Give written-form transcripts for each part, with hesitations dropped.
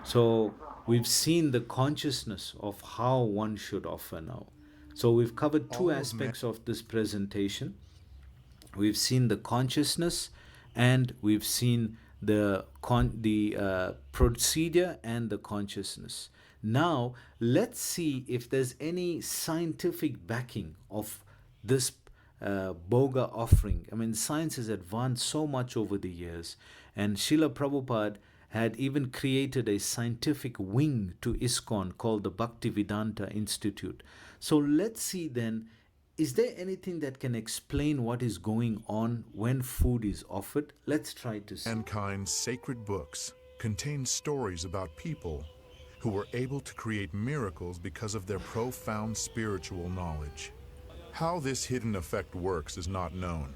So we've seen the consciousness of how one should offer now. So we've covered two All of aspects of this presentation. We've seen the consciousness, and we've seen the procedure and the consciousness. Now let's see if there's any scientific backing of this boga offering. I mean, science has advanced so much over the years, and Srila Prabhupada had even created a scientific wing to ISKCON called the Bhaktivedanta Institute. So let's see then, is there anything that can explain what is going on when food is offered? Let's try to see. mankind's sacred books contain stories about people who were able to create miracles because of their profound spiritual knowledge. How this hidden effect works is not known.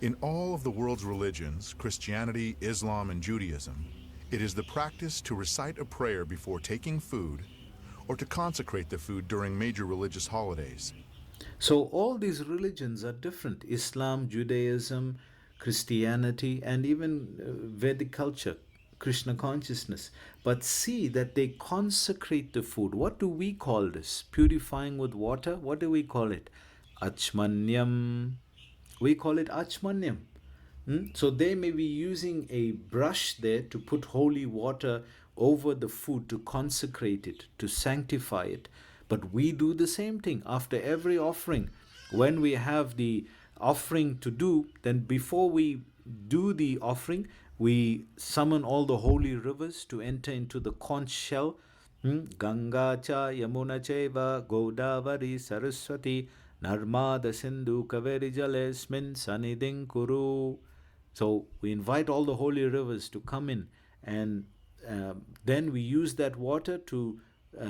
In all of the world's religions, Christianity, Islam, and Judaism, it is the practice to recite a prayer before taking food or to consecrate the food during major religious holidays. So all these religions are different: Islam, Judaism, Christianity, and even Vedic culture, Krishna consciousness. But see that they consecrate the food. What do we call this? Purifying with water? What do we call it? Achmanyam. We call it Achmanyam. So they may be using a brush there to put holy water over the food to consecrate it, to sanctify it. But we do the same thing after every offering. When we have the offering to do, then before we do the offering, we summon all the holy rivers to enter into the conch shell. Ganga cha Yamuna chaiva Godavari Saraswati Narmada Sindhu Kaveri Jalesmin Sanidin Kuru. So we invite all the holy rivers to come in, and then we use that water to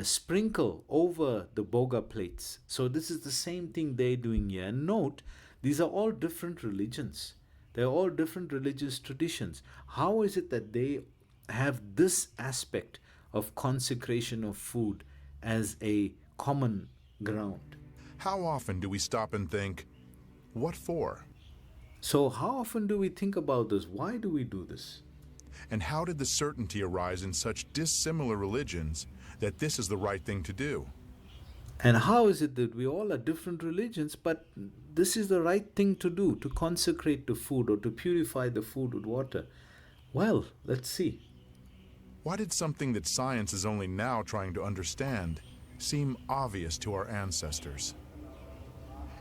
sprinkle over the boga plates. So this is the same thing they're doing here. And note, these are all different religions. They're all different religious traditions. How is it that they have this aspect of consecration of food as a common ground? How often do we stop and think, what for? So how often do we think about this? Why do we do this? And how did the certainty arise in such dissimilar religions that this is the right thing to do? And how is it that we all are different religions, but this is the right thing to do, to consecrate the food or to purify the food with water? Well, let's see. Why did something that science is only now trying to understand seem obvious to our ancestors?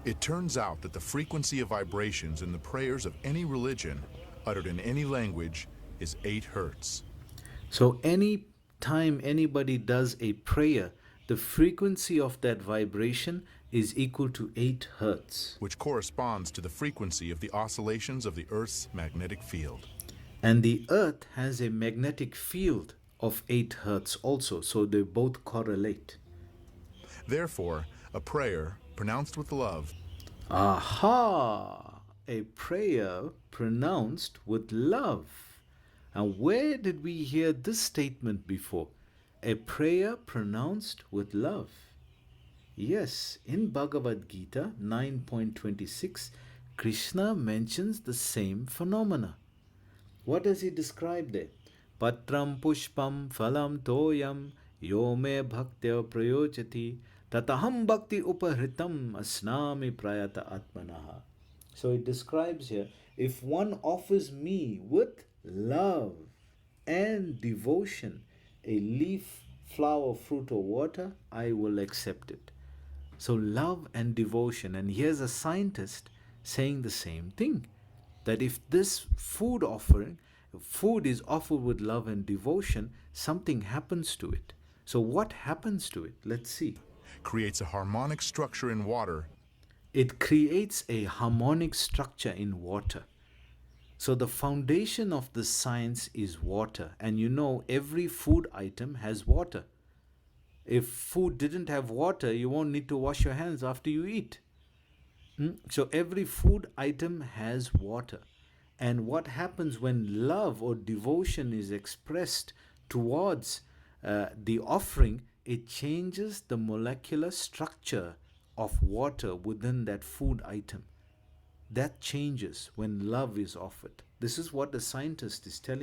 It turns out that the frequency of vibrations in the prayers of any religion, uttered in any language, is 8 hertz. So any time anybody does a prayer, the frequency of that vibration is equal to 8 hertz. Which corresponds to the frequency of the oscillations of the Earth's magnetic field. And the Earth has a magnetic field of 8 hertz also, so they both correlate. Therefore, a prayer pronounced with love. Aha! A prayer pronounced with love. And where did we hear this statement before? A prayer pronounced with love. Yes, in Bhagavad Gita 9.26, Krishna mentions the same phenomena. What does he describe there? Patram pushpam phalam toyam yo me bhaktya prayochati tataham bhakti upahritam asnami prayata atmanaha. So it describes here, if one offers me with love and devotion a leaf, flower, fruit, or water, I will accept it. So love and devotion. And here's a scientist saying the same thing, that if this food is offered with love and devotion, something happens to it. So what happens to it? Let's see. Creates a harmonic structure in water. It creates a harmonic structure in water. So the foundation of the science is water. And you know, every food item has water. If food didn't have water, you won't need to wash your hands after you eat. So every food item has water. And what happens when love or devotion is expressed towards the offering, it changes the molecular structure of water within that food item. That changes when love is offered. This is what the scientist is telling